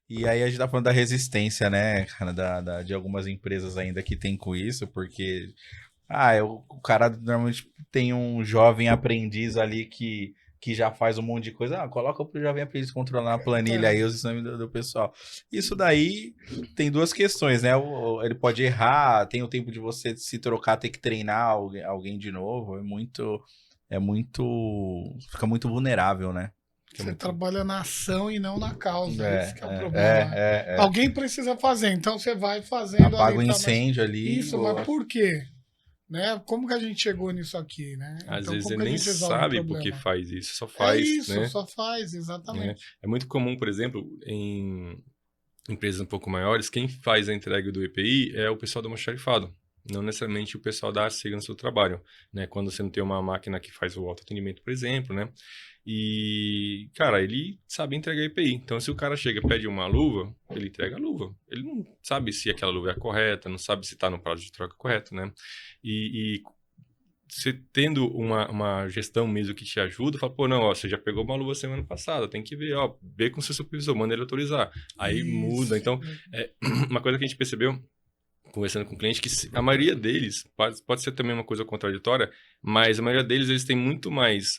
E aí a gente tá falando da resistência, né, cara, de algumas empresas ainda que tem com isso, porque o cara normalmente tem um jovem aprendiz ali que já faz um monte de coisa. Coloca pro jovem aprendiz controlar na planilha aí É, os exames do pessoal. Isso daí tem duas questões, né? Ele pode errar, tem o tempo de você se trocar, ter que treinar alguém de novo. Fica muito vulnerável, né? Fica você muito. trabalha na ação e não na causa, esse que é o problema. É. Alguém precisa fazer, então você vai fazendo Apaga ali, o tá? Mas incêndio ali. isso, mas por quê? Né? Como que a gente chegou nisso aqui, né? Às Então, vezes como ele que a nem gente resolve o sabe por que problema? faz isso, só É faz, isso, né? só faz, Né? exatamente. É muito comum, por exemplo, em empresas um pouco maiores, quem faz a entrega do EPI é o pessoal do almoxarifado, não necessariamente o pessoal da segurança do trabalho, né? Quando você não tem uma máquina que faz o autoatendimento, por exemplo, né? E, cara, ele sabe entregar EPI. Então, se o cara chega e pede uma luva, ele entrega a luva. Ele não sabe se aquela luva é a correta, não sabe se está no prazo de troca correto, né? E você tendo uma gestão mesmo que te ajuda, fala, pô, não, ó, você já pegou uma luva semana passada, tem que ver, ó, ver com o seu supervisor, manda ele autorizar. Aí muda. Isso. Então, é, uma coisa que a gente percebeu, conversando com o cliente, que a maioria deles, pode ser também uma coisa contraditória, mas a maioria deles, eles têm muito mais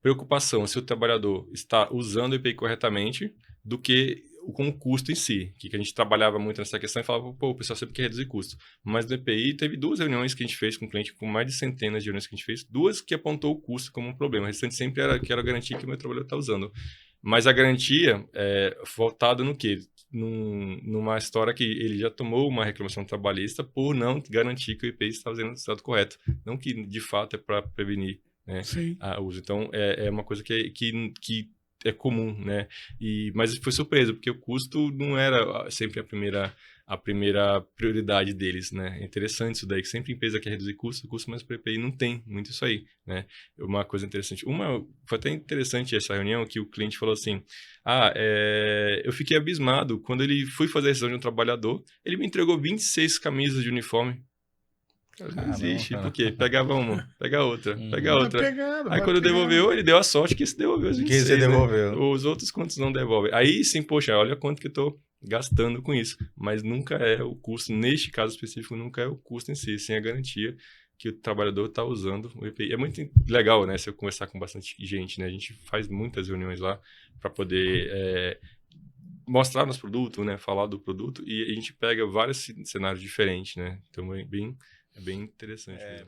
preocupação se o trabalhador está usando o EPI corretamente do que com o custo em si, que a gente trabalhava muito nessa questão e falava, pô, o pessoal sempre quer reduzir custo. Mas no EPI teve 2 reuniões que a gente fez com o cliente, com mais de centenas de reuniões que a gente fez, 2 que apontou o custo como um problema. O restante sempre era que era a garantia que o meu trabalhador está usando. Mas a garantia é voltada no quê? Numa história que ele já tomou uma reclamação trabalhista por não garantir que o IPI está fazendo o estado correto. Não que, de fato, é para prevenir, né, Sim. a uso. Então, é uma coisa que é comum, né? Mas foi surpresa, porque o custo não era sempre a primeira prioridade deles, né? É interessante isso daí, que sempre a empresa quer reduzir custo, mas para o EPI não tem muito isso aí, né? Uma coisa interessante. Foi até interessante essa reunião que o cliente falou assim, eu fiquei abismado, quando ele foi fazer a rescisão de um trabalhador, ele me entregou 26 camisas de uniforme. Cara, não Caramba, existe. Por cara. quê? Pegava uma, pega outra, pega Uhum. Vai outra. pegando, Aí vai quando pegando. devolveu, ele deu a sorte que se devolveu os Que você 26, né? devolveu. Os outros quantos não devolvem. Aí sim, poxa, olha quanto que eu tô gastando com isso. Mas nunca é o custo, neste caso específico, nunca é o custo em si, sim a garantia que o trabalhador está usando o EPI. É muito legal, né? Se eu conversar com bastante gente, né? A gente faz muitas reuniões lá para poder mostrar nosso produto, né? Falar do produto e a gente pega vários cenários diferentes, né? Então é bem interessante mesmo.